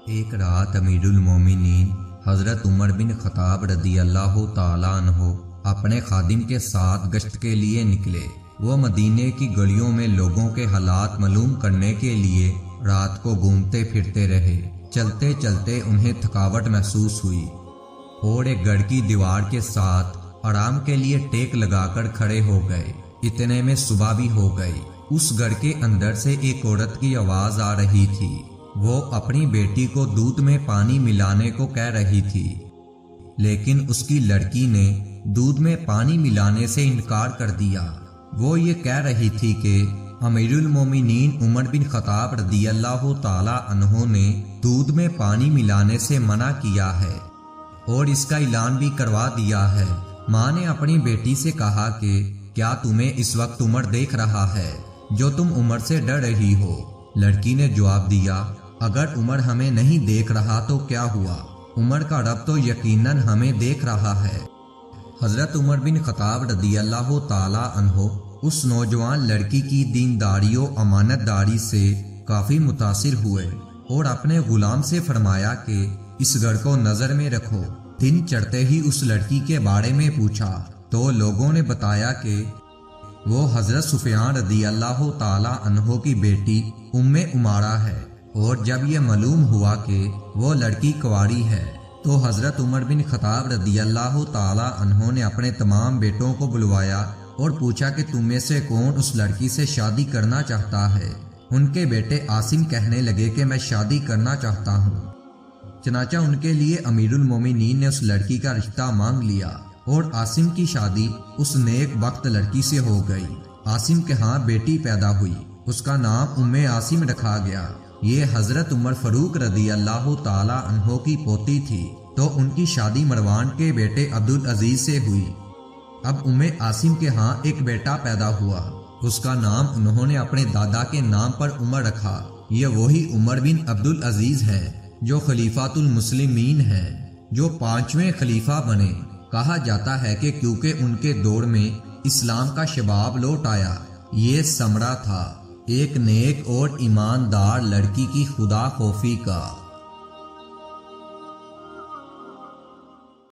ایک رات امیر المومنین حضرت عمر بن خطاب رضی اللہ تعالیٰ عنہ اپنے خادم کے ساتھ گشت کے لیے نکلے۔ وہ مدینے کی گلیوں میں لوگوں کے حالات معلوم کرنے کے لیے رات کو گھومتے پھرتے رہے۔ چلتے چلتے انہیں تھکاوٹ محسوس ہوئی اور ایک گڑھ کی دیوار کے ساتھ آرام کے لیے ٹیک لگا کر کھڑے ہو گئے۔ اتنے میں صبح بھی ہو گئی۔ اس گڑھ کے اندر سے ایک عورت کی آواز آ رہی تھی۔ وہ اپنی بیٹی کو دودھ میں پانی ملانے کو کہہ رہی تھی، لیکن اس کی لڑکی نے دودھ میں پانی ملانے سے انکار کر دیا۔ وہ یہ کہہ رہی تھی کہ امیر المومنین عمر بن خطاب رضی اللہ تعالی عنہ نے دودھ میں پانی ملانے سے منع کیا ہے اور اس کا اعلان بھی کروا دیا ہے۔ ماں نے اپنی بیٹی سے کہا کہ کیا تمہیں اس وقت عمر دیکھ رہا ہے جو تم عمر سے ڈر رہی ہو؟ لڑکی نے جواب دیا، اگر عمر ہمیں نہیں دیکھ رہا تو کیا ہوا؟ عمر کا رب تو یقیناً ہمیں دیکھ رہا ہے۔ حضرت عمر بن خطاب رضی اللہ تعالی عنہ اس نوجوان لڑکی کی دینداری و امانت داری سے کافی متاثر ہوئے اور اپنے غلام سے فرمایا کہ اس گڑھ کو نظر میں رکھو۔ دن چڑھتے ہی اس لڑکی کے بارے میں پوچھا تو لوگوں نے بتایا کہ وہ حضرت سفیان رضی اللہ تعالی عنہ کی بیٹی ام عمارہ ہے، اور جب یہ معلوم ہوا کہ وہ لڑکی کنواری ہے تو حضرت عمر بن خطاب رضی اللہ تعالی عنہ نے اپنے تمام بیٹوں کو بلوایا اور پوچھا کہ تم میں سے کون اس لڑکی سے شادی کرنا چاہتا ہے؟ ان کے بیٹے عاصم کہنے لگے کہ میں شادی کرنا چاہتا ہوں۔ چنانچہ ان کے لیے امیر المومنین نے اس لڑکی کا رشتہ مانگ لیا اور عاصم کی شادی اس نیک وقت لڑکی سے ہو گئی۔ عاصم کے ہاں بیٹی پیدا ہوئی، اس کا نام ام عاصم رکھا گیا۔ یہ حضرت عمر فاروق رضی اللہ تعالی عنہ کی پوتی تھی، تو ان کی شادی مروان کے بیٹے عبدالعزیز سے ہوئی۔ اب ام عاصم کے ہاں ایک بیٹا پیدا ہوا، اس کا نام انہوں نے اپنے دادا کے نام پر عمر رکھا۔ یہ وہی عمر بن عبدالعزیز ہیں جو خلیفۃ المسلمین ہیں، جو 5ویں خلیفہ بنے۔ کہا جاتا ہے کہ کیونکہ ان کے دور میں اسلام کا شباب لوٹ آیا۔ یہ ثمرہ تھا ایک نیک اور ایماندار لڑکی کی خدا خوفی کا۔